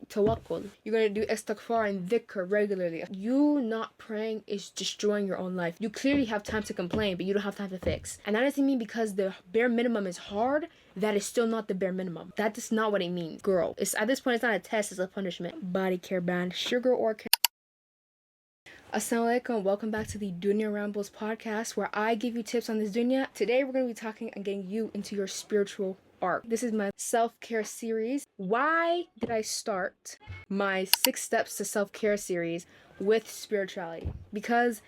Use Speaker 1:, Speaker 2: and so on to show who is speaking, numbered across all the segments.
Speaker 1: tawakkul. You're going to do istighfar and dhikr regularly. You not praying is destroying your own life. You clearly have time to complain, but you don't have time to fix. And that doesn't mean because the bare minimum is hard, that is still not the bare minimum. That is not what it means, girl. It's at this point, it's not a test, it's a punishment. Body care band, sugar or care. Assalamu alaikum, welcome back to the Dunya Rambles podcast, where I give you tips on this dunya. Today we're going to be talking and getting you into your spiritual arc. This is my self-care series. Why did I start my 6 steps to self-care series with spirituality? Because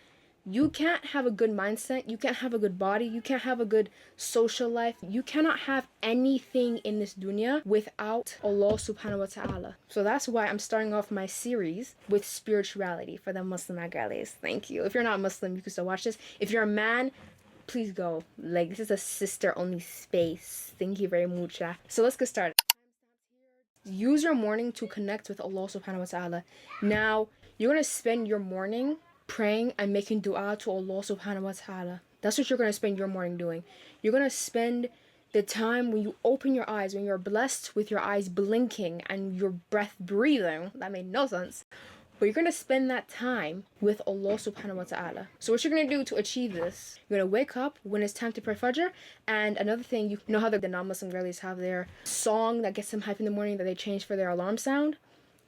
Speaker 1: you can't have a good mindset, you can't have a good body, you can't have a good social life, you cannot have anything in this dunya without Allah subhanahu wa ta'ala. So that's why I'm starting off my series with spirituality for the Muslimah girlies. Thank you. If you're not Muslim, you can still watch this. If you're a man, please go. Like, this is a sister only space. Thank you very much. So let's get started. Use your morning to connect with Allah subhanahu wa ta'ala. Now, you're going to spend your morning praying and making dua to Allah subhanahu wa ta'ala. That's what you're going to spend your morning doing. You're going to spend the time when you open your eyes, when you're blessed with your eyes blinking and your breath breathing. That made no sense. But you're going to spend that time with Allah subhanahu wa ta'ala. So what you're going to do to achieve this, you're going to wake up when it's time to pray Fajr. And another thing, you know how the non-Muslim girlies have their song that gets them hype in the morning that they change for their alarm sound?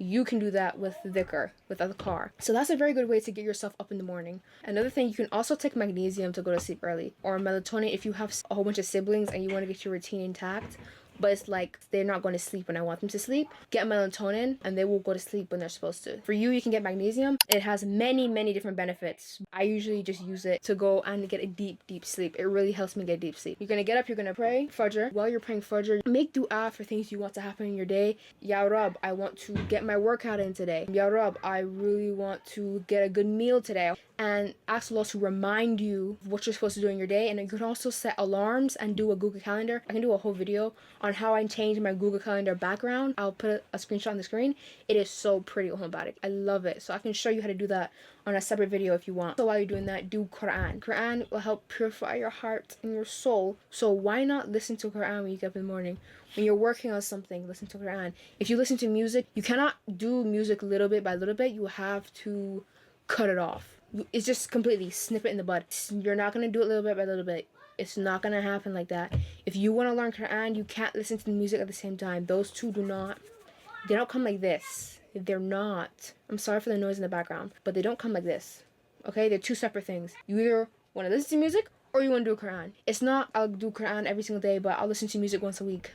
Speaker 1: You can do that with dhikr, with adhkar. So that's a very good way to get yourself up in the morning. Another thing, you can also take magnesium to go to sleep early. Or melatonin if you have a whole bunch of siblings and you want to get your routine intact. But it's like they're not going to sleep when I want them to sleep. Get melatonin and they will go to sleep when they're supposed to. For you can get magnesium. It has many different benefits. I usually just use it to go and get a deep sleep. It really helps me get deep sleep. You're going to get up, you're going to pray Fajr. While you're praying Fajr, make dua for things you want to happen in your day. Ya Rab, I want to get my workout in today. Ya Rab, I really want to get a good meal today. And ask Allah to remind you of what you're supposed to do in your day. And you can also set alarms and do a Google Calendar. I can do a whole video on how I change my Google Calendar background. I'll put a screenshot on the screen. It is so pretty, I love it. So I can show you how to do that on a separate video if you want. So while you're doing that, do Quran. Quran will help purify your heart and your soul. So why not listen to Quran when you get up in the morning? When you're working on something, listen to Quran. If you listen to music, you cannot do music little bit by little bit. You have to cut it off. It's just completely snip it in the bud. You're not going to do it little bit by little bit. It's not going to happen like that. If you want to learn Quran, you can't listen to the music at the same time. Those two they don't come like this. They're not. I'm sorry for the noise in the background, but they don't come like this. Okay? They're two separate things. You either want to listen to music or you want to do Quran. It's not, I'll do Quran every single day, but I'll listen to music once a week.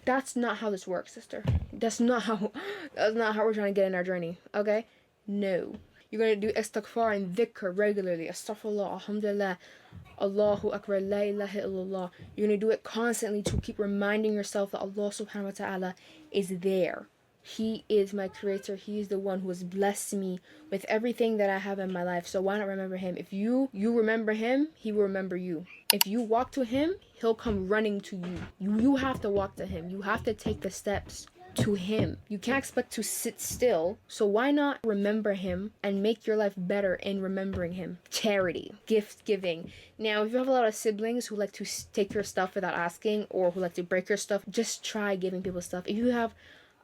Speaker 1: That's not how this works, sister. That's not how we're trying to get in our journey. Okay? No. You're going to do istighfar and dhikr regularly. Astaghfirullah, alhamdulillah, Allahu Akbar, la ilaha illallah. You're going to do it constantly to keep reminding yourself that Allah subhanahu wa ta'ala is there. He is my creator. He is the one who has blessed me with everything that I have in my life. So why not remember him? If you remember him, he will remember you. If you walk to him, he'll come running to you. You have to walk to him. You have to take the steps to him. You can't expect to sit still. So why not remember him and make your life better in remembering him? Charity, gift giving. Now, if you have a lot of siblings who like to take your stuff without asking or who like to break your stuff, just try giving people stuff. If you have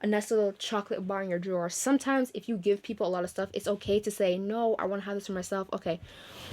Speaker 1: a nice little chocolate bar in your drawer, sometimes if you give people a lot of stuff, it's okay to say, no, I want to have this for myself. Okay.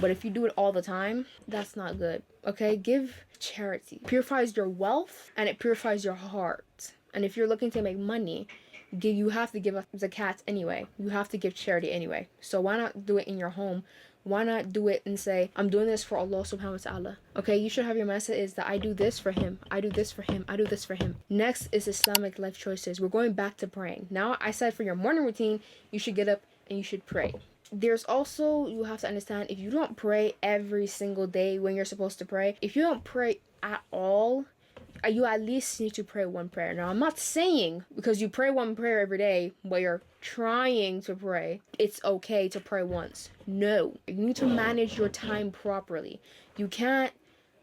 Speaker 1: But if you do it all the time, that's not good. Okay. Give charity. It purifies your wealth and it purifies your heart. And if you're looking to make money, you have to give a zakat anyway. You have to give charity anyway. So why not do it in your home? Why not do it and say, I'm doing this for Allah subhanahu wa ta'ala. Okay, you should have your mindset is that I do this for him. I do this for him. I do this for him. Next is Islamic life choices. We're going back to praying. Now, I said for your morning routine, you should get up and you should pray. There's also, you have to understand, if you don't pray every single day when you're supposed to pray, if you don't pray at all, you at least need to pray one prayer. Now, I'm not saying because you pray one prayer every day while you're trying to pray, it's okay to pray once. No. You need to manage your time properly. You can't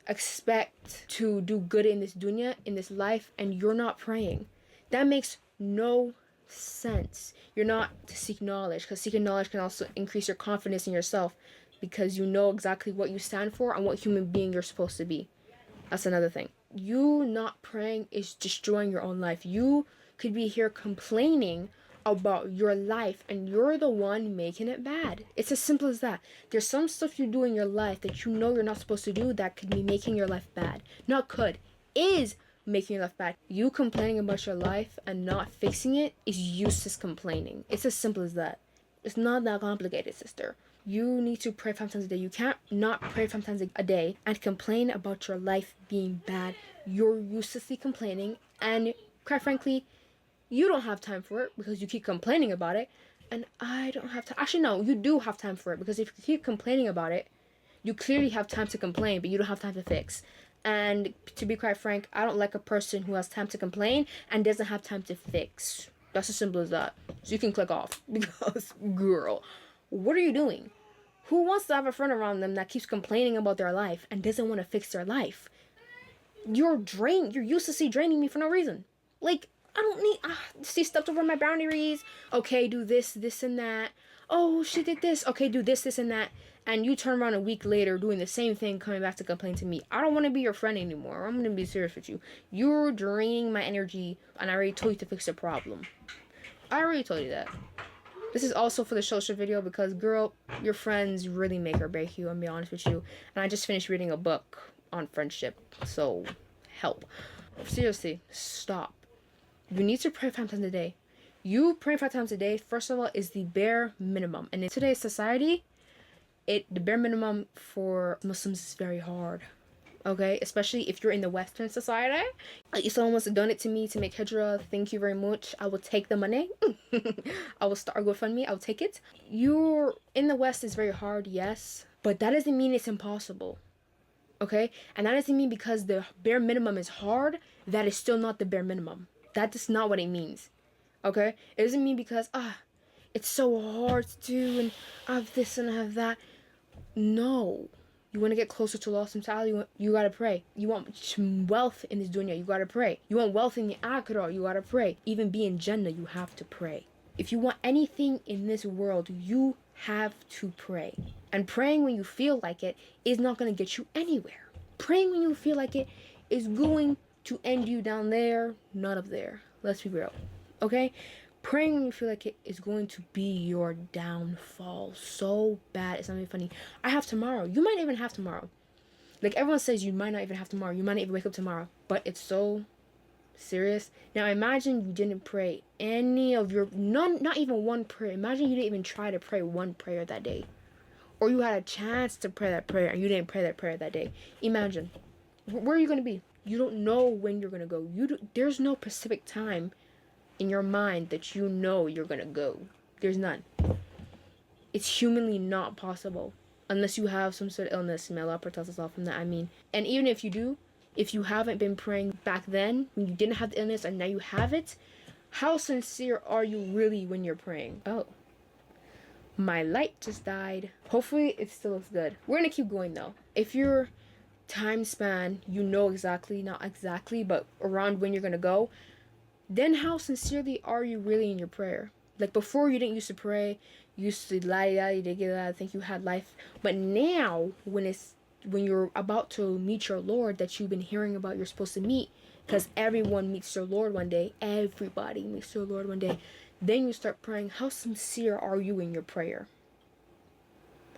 Speaker 1: expect to do good in this dunya, in this life, and you're not praying. That makes no sense. You're not to seek knowledge, because seeking knowledge can also increase your confidence in yourself because you know exactly what you stand for and what human being you're supposed to be. That's another thing. You not praying is destroying your own life. You could be here complaining about your life, and you're the one making it bad. It's as simple as that. There's some stuff you do in your life that you know you're not supposed to do that could be making your life bad. Not could, is making your life bad. You complaining about your life and not fixing it is useless complaining. It's as simple as that. It's not that complicated, sister. You need to pray 5 times a day. You can't not pray 5 times a day and complain about your life being bad. You're uselessly complaining, and quite frankly, you don't have time for it because you keep complaining about it. And I don't have time. Actually, no, you do have time for it, because if you keep complaining about it, you clearly have time to complain, but you don't have time to fix. And to be quite frank, I don't like a person who has time to complain and doesn't have time to fix. That's as simple as that. So you can click off, because, girl, what are you doing? Who wants to have a friend around them that keeps complaining about their life and doesn't want to fix their life? You're uselessly draining me for no reason. Like, I don't need, she stepped over my boundaries. Okay, do this, this, and that. Oh, she did this. Okay, do this, this, and that. And you turn around a week later doing the same thing, coming back to complain to me. I don't want to be your friend anymore. I'm going to be serious with you. You're draining my energy, and I already told you to fix the problem. I already told you that. This is also for the social video because, girl, your friends really make or break you, I'm be honest with you. And I just finished reading a book on friendship, so help. Seriously, stop. You need to pray 5 times a day. You praying 5 times a day, first of all, is the bare minimum. And in today's society, the bare minimum for Muslims is very hard. Okay? Especially if you're in the Western society. If someone wants to donate to me to make hijrah, thank you very much. I will take the money. I will start a GoFundMe. I will take it. You're in the West is very hard, yes. But that doesn't mean it's impossible. Okay? And that doesn't mean because the bare minimum is hard, that is still not the bare minimum. That is not what it means. Okay? It doesn't mean because, it's so hard to do and I have this and I have that. No. You want to get closer to Allah subhanahu wa ta'ala, you gotta pray. You want wealth in this dunya, you gotta pray. You want wealth in the akhirah, you gotta pray. Even be in Jannah, you have to pray. If you want anything in this world, you have to pray. And praying when you feel like it is not going to get you anywhere. Praying when you feel like it is going to end you down there, not up there. Let's be real. Okay? Praying when you feel like it is going to be your downfall so bad. It's not even funny. I have tomorrow. You might not even have tomorrow. Like everyone says, you might not even have tomorrow. You might not even wake up tomorrow. But it's so serious. Now imagine you didn't pray any of your, not even one prayer. Imagine you didn't even try to pray one prayer that day. Or you had a chance to pray that prayer and you didn't pray that prayer that day. Imagine. Where are you going to be? You don't know when you're going to go. There's no specific time in your mind that you know you're going to go. There's none. It's humanly not possible. Unless you have some sort of illness. May Allah protect us all from that. And even if you do, if you haven't been praying back then, when you didn't have the illness and now you have it, how sincere are you really when you're praying? Oh, my light just died. Hopefully it still looks good. We're going to keep going though. If your time span, you know exactly, not exactly, but around when you're going to go, then how sincerely are you really in your prayer? Like before you didn't used to pray, you used to lie, you did get I think you had life. But now when you're about to meet your Lord that you've been hearing about you're supposed to meet, because everyone meets their Lord one day, everybody meets their Lord one day, then you start praying. How sincere are you in your prayer?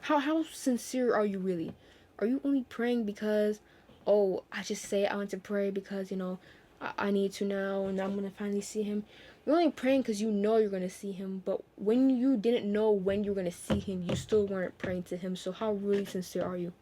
Speaker 1: How sincere are you really? Are you only praying because, oh, I just say I want to pray because, I need to now and I'm going to finally see him? You're only praying because you know you're going to see him, but when you didn't know when you were going to see him, you still weren't praying to him. So how really sincere are you?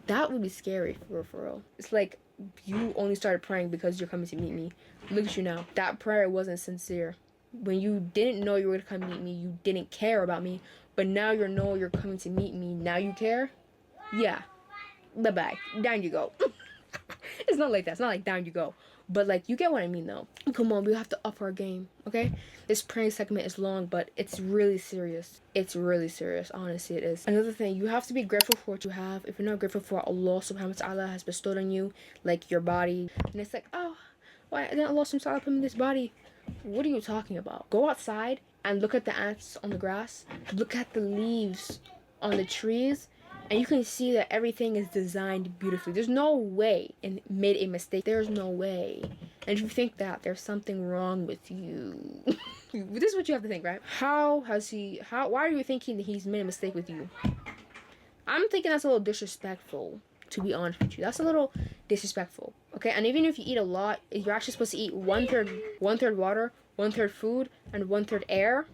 Speaker 1: That would be scary, for real. It's like you only started praying because you're coming to meet me. Look at you now. That prayer wasn't sincere. When you didn't know you were going to come meet me, you didn't care about me. But now you know you're coming to meet me. Now you care? Yeah. Bye-bye. Down you go. It's not like that. It's not like down you go. But, like, you get what I mean, though. Come on, we have to up our game, okay? This praying segment is long, but it's really serious. It's really serious. Honestly, it is. Another thing, you have to be grateful for what you have. If you're not grateful for what Allah subhanahu wa ta'ala has bestowed on you, like your body, and it's like, oh, why didn't Allah subhanahu wa ta'ala put me in this body? What are you talking about? Go outside and look at the ants on the grass. Look at the leaves on the trees. And you can see that everything is designed beautifully. There's no way and made a mistake. There's no way. And if you think that, there's something wrong with you. This is what you have to think, right? Why are you thinking that he's made a mistake with you? I'm thinking that's a little disrespectful, to be honest with you. That's a little disrespectful, okay? And even if you eat a lot, you're actually supposed to eat one third water, one third food, and one third air.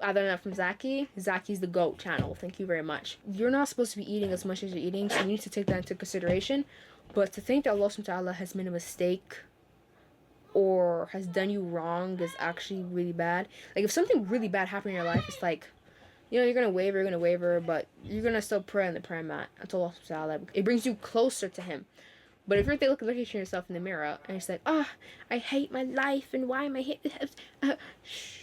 Speaker 1: Other than that, from Zaki. Zaki's the GOAT channel. Thank you very much. You're not supposed to be eating as much as you're eating, so you need to take that into consideration. But to think that Allah subhanahu wa ta'ala has made a mistake or has done you wrong is actually really bad. Like, if something really bad happened in your life, it's like, you know, you're gonna waver, but you're gonna still pray on the prayer mat until Allah subhanahu wa ta'ala. It brings you closer to Him. But if you're looking at yourself in the mirror and it's like, I hate my life and why am I hate shh.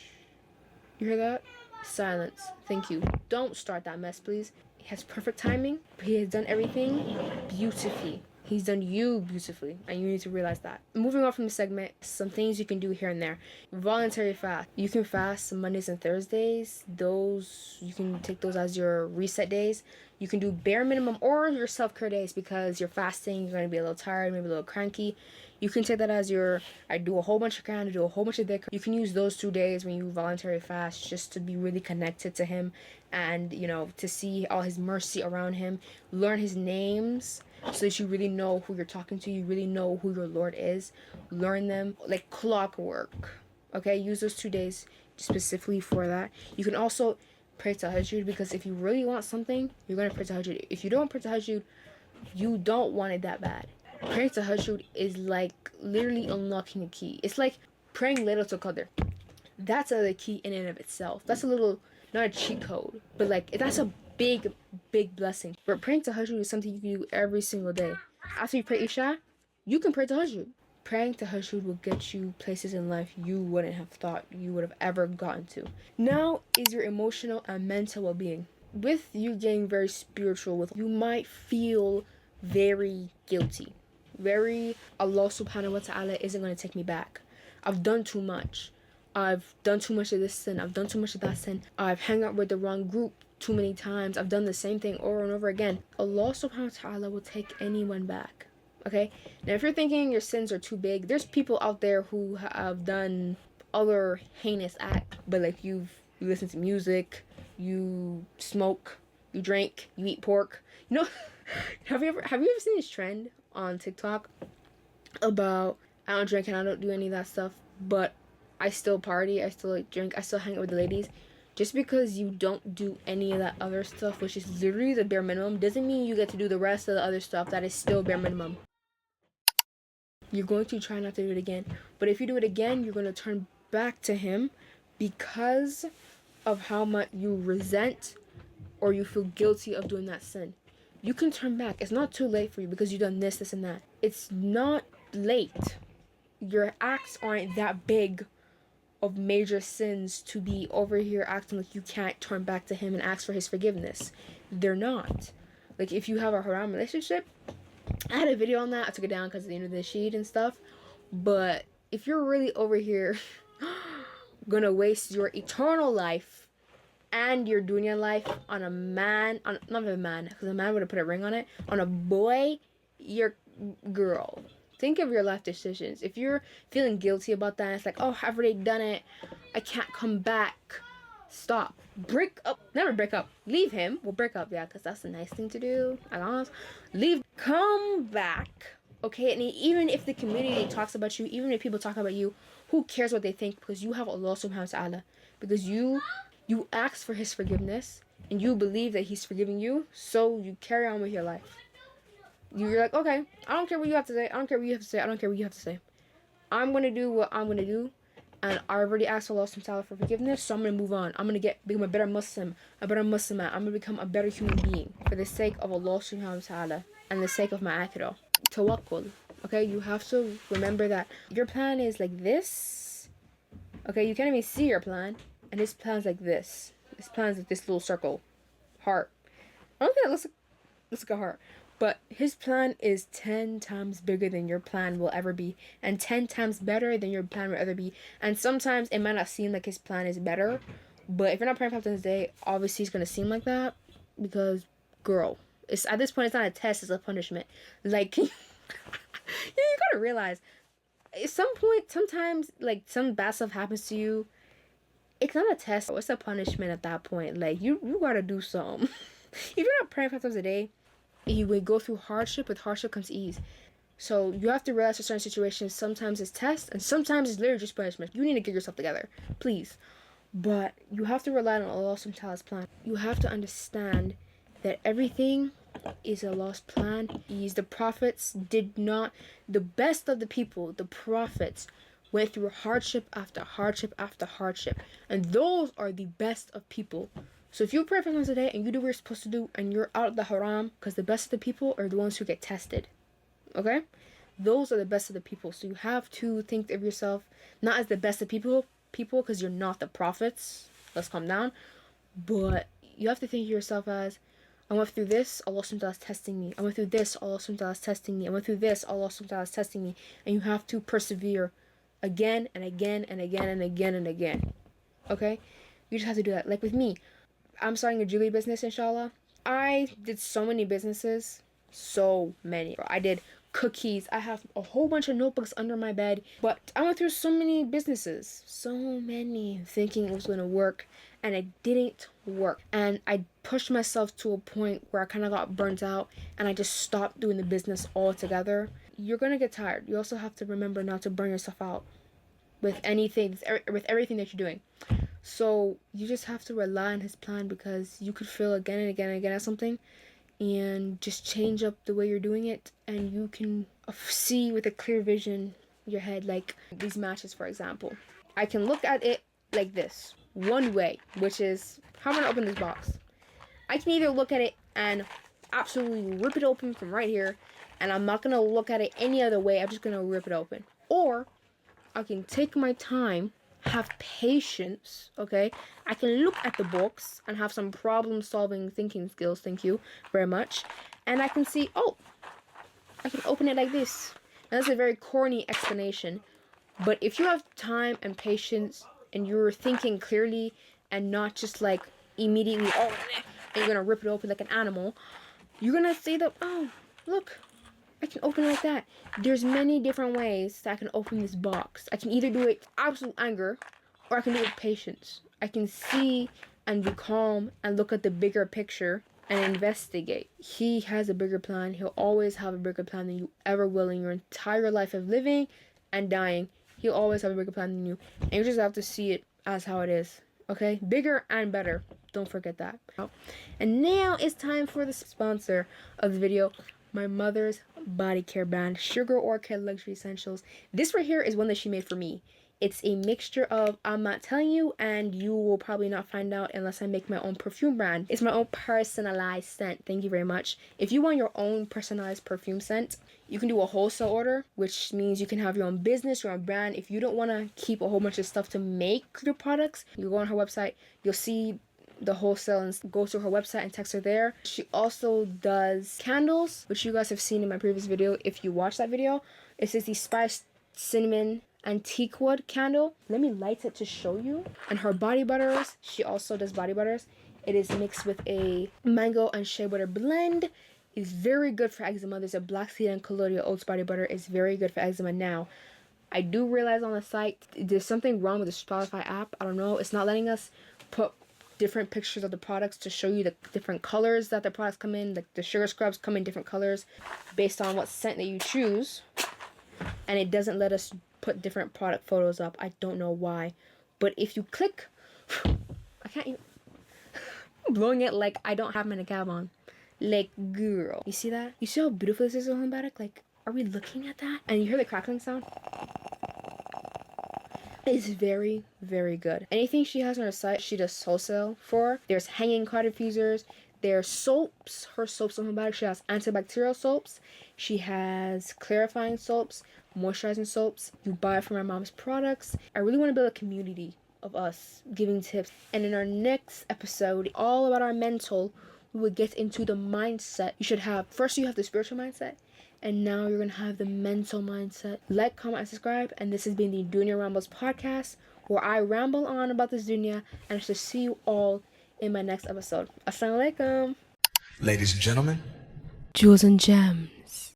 Speaker 1: You hear that? Silence. Thank you. Don't start that mess, please. He has perfect timing. He has done everything beautifully. He's done you beautifully, and you need to realize that. Moving on from the segment, some things you can do here and there. Voluntary fast. You can fast Mondays and Thursdays. You can take those as your reset days. You can do bare minimum or your self-care days because you're fasting. You're going to be a little tired, maybe a little cranky. You can take that as I do a whole bunch of Quran, I do a whole bunch of dhikr. You can use those 2 days when you voluntary fast just to be really connected to Him and, you know, to see all His mercy around Him. Learn His names so that you really know who you're talking to. You really know who your Lord is. Learn them like clockwork. Okay, use those 2 days specifically for that. You can also pray tahajjud because if you really want something, you're going to pray tahajjud. If you don't pray tahajjud, you don't want it that bad. Praying tahajjud is like literally unlocking a key. It's like praying Laylatul Qadr. That's a key in and of itself. That's a little, not a cheat code, but like that's a big blessing. But praying tahajjud is something you can do every single day. After you pray Isha, you can pray tahajjud. Praying tahajjud will get you places in life you wouldn't have thought you would have ever gotten to. Now is your emotional and mental well-being. With you getting very spiritual, you might feel very guilty. Allah subhanahu wa ta'ala isn't going to take me back. I've done too much. I've done too much of this sin. I've done too much of that sin. I've hung out with the wrong group too many times. I've done the same thing over and over again. Allah subhanahu wa ta'ala will take anyone back. Okay? Now, if you're thinking your sins are too big, there's people out there who have done other heinous acts, but like you listen to music, you smoke, you drink, you eat pork. You know, have you ever seen this trend on TikTok about I don't drink and I don't do any of that stuff, but I still party, I still like drink, I still hang out with the ladies? Just because you don't do any of that other stuff, which is literally the bare minimum, doesn't mean you get to do the rest of the other stuff that is still bare minimum. You're going to try not to do it again. But if you do it again, you're going to turn back to Him because of how much you resent or you feel guilty of doing that sin. You can turn back. It's not too late for you because you've done this, and that. It's not late. Your acts aren't that big of major sins to be over here acting like you can't turn back to Him and ask for His forgiveness. They're not. Like, if you have a haram relationship, I had a video on that. I took it down because of the end of the sheet and stuff. But if you're really over here gonna waste your eternal life and your dunya life on a man, not a man, because a man would have put a ring on it, on a boy, your girl. Think of your life decisions. If you're feeling guilty about that, it's like, oh, I've already done it, I can't come back. Stop. Break up. Never break up. Leave him. Well, break up, yeah, because that's a nice thing to do. Leave. Come back. Okay, and even if the community talks about you, even if people talk about you, who cares what they think? Because you have Allah subhanahu wa ta'ala. Because you ask for His forgiveness and you believe that He's forgiving you, so you carry on with your life. You're like, okay, I don't care what you have to say. I don't care what you have to say. I don't care what you have to say. I'm going to do what I'm going to do. And I already asked Allah subhanahu wa ta'ala for forgiveness, so I'm going to move on. I'm going to become a better Muslim, a better Muslimah. I'm going to become a better human being for the sake of Allah subhanahu wa ta'ala and the sake of my akhirah. Tawakkul. Okay, you have to remember that your plan is like this. Okay, you can't even see your plan. And His plan's like this. His plan's like this little circle. Heart. I don't think it looks like a heart. But His plan is 10 times bigger than your plan will ever be. And 10 times better than your plan will ever be. And sometimes it might not seem like His plan is better. But if you're not praying 5 times a day, obviously it's going to seem like that. Because, girl, it's at this point, it's not a test, it's a punishment. Like, you gotta realize, at some point, sometimes, like, some bad stuff happens to you. It's not a test. It's a punishment at that point. Like, you gotta do something. If you're not praying 5 times a day, you would go through hardship. With hardship comes ease. So you have to realize for certain situations, sometimes it's test, and sometimes it's literally just punishment. You need to get yourself together, please. But you have to rely on Allah subhanahu wa ta'ala's plan. You have to understand that everything is Allah's plan. The prophets did not, the best of the people, the prophets, went through hardship after hardship after hardship. And those are the best of people. So if you pray 5 times a day and you do what you're supposed to do and you're out of the haram, because the best of the people are the ones who get tested. Okay? Those are the best of the people. So you have to think of yourself not as the best of people because you're not the prophets. Let's calm down. But you have to think of yourself as, I went through this, Allah subhanahu wa ta'ala is testing me. I went through this, Allah subhanahu wa ta'ala is testing me. I went through this, Allah subhanahu wa ta'ala is testing me. And you have to persevere again and again and again and again and again. Okay? You just have to do that. Like with me, I'm starting a jewelry business, inshallah. I did so many businesses. So many. I did cookies. I have a whole bunch of notebooks under my bed. But I went through so many businesses. So many. Thinking it was going to work. And it didn't work. And I pushed myself to a point where I kind of got burnt out. And I just stopped doing the business altogether. You're going to get tired. You also have to remember not to burn yourself out. With anything. With everything that you're doing. So you just have to rely on His plan. Because you could fail again and again and again at something. And just change up the way you're doing it, and you can see with a clear vision in your head. Like these matches, for example, I can look at it like this one way, which is how I'm gonna open this box. I can either look at it and absolutely rip it open from right here, and I'm not gonna look at it any other way. I'm just gonna rip it open. Or I can take my time, have patience, okay? I can look at the books and have some problem-solving thinking skills, thank you very much. And I can see, oh, I can open it like this. Now, that's a very corny explanation. But if you have time and patience and you're thinking clearly and not just like immediately, oh, and you're going to rip it open like an animal, you're going to say that, oh, look, I can open it like that. There's many different ways that I can open this box. I can either do it with absolute anger, or I can do it with patience. I can see and be calm and look at the bigger picture and investigate. He has a bigger plan. He'll always have a bigger plan than you ever will in your entire life of living and dying. He'll always have a bigger plan than you. And you just have to see it as how it is. Okay? Bigger and better. Don't forget that. And now it's time for the sponsor of the video. My mother's body care brand, Sugar Orchid Luxury Essentials. This right here is one that she made for me. It's a mixture of, I'm not telling you, and you will probably not find out unless I make my own perfume brand. It's my own personalized scent. Thank you very much. If you want your own personalized perfume scent, you can do a wholesale order, which means you can have your own business, your own brand. If you don't want to keep a whole bunch of stuff to make your products, you go on her website, you'll see the wholesale and go to her website and text her there. She also does candles, which you guys have seen in my previous video if you watched that video. It says the spiced cinnamon antique wood candle. Let me light it to show you. And her body butters, she also does body butters. It is mixed with a mango and shea butter blend. It's very good for eczema. There's a black seed and colloidal oats body butter. It's very good for eczema. Now, I do realize on the site there's something wrong with the Spotify app. I don't know. It's not letting us put different pictures of the products to show you the different colors that the products come in. Like the sugar scrubs come in different colors based on what scent that you choose. And it doesn't let us put different product photos up. I don't know why. But if you click, I can't even, I'm blowing it like I don't have my niqab on. Like, girl. You see that? You see how beautiful this is on Barak? Like, are we looking at that? And you hear the crackling sound? It's very, very good. Anything she has on her site, she does wholesale for. There's hanging card diffusers. There's soaps. Her soaps on her body. She has antibacterial soaps. She has clarifying soaps, moisturizing soaps. You buy from my mom's products. I really want to build a community of us giving tips. And in our next episode, all about our mental, we will get into the mindset. You should have, first you have the spiritual mindset. And now you're going to have the mental mindset. Like, comment, and subscribe. And this has been the Dunya Rambles podcast, where I ramble on about this dunya. And I shall see you all in my next episode. Assalamu alaikum.
Speaker 2: Ladies and gentlemen.
Speaker 1: Jewels and gems.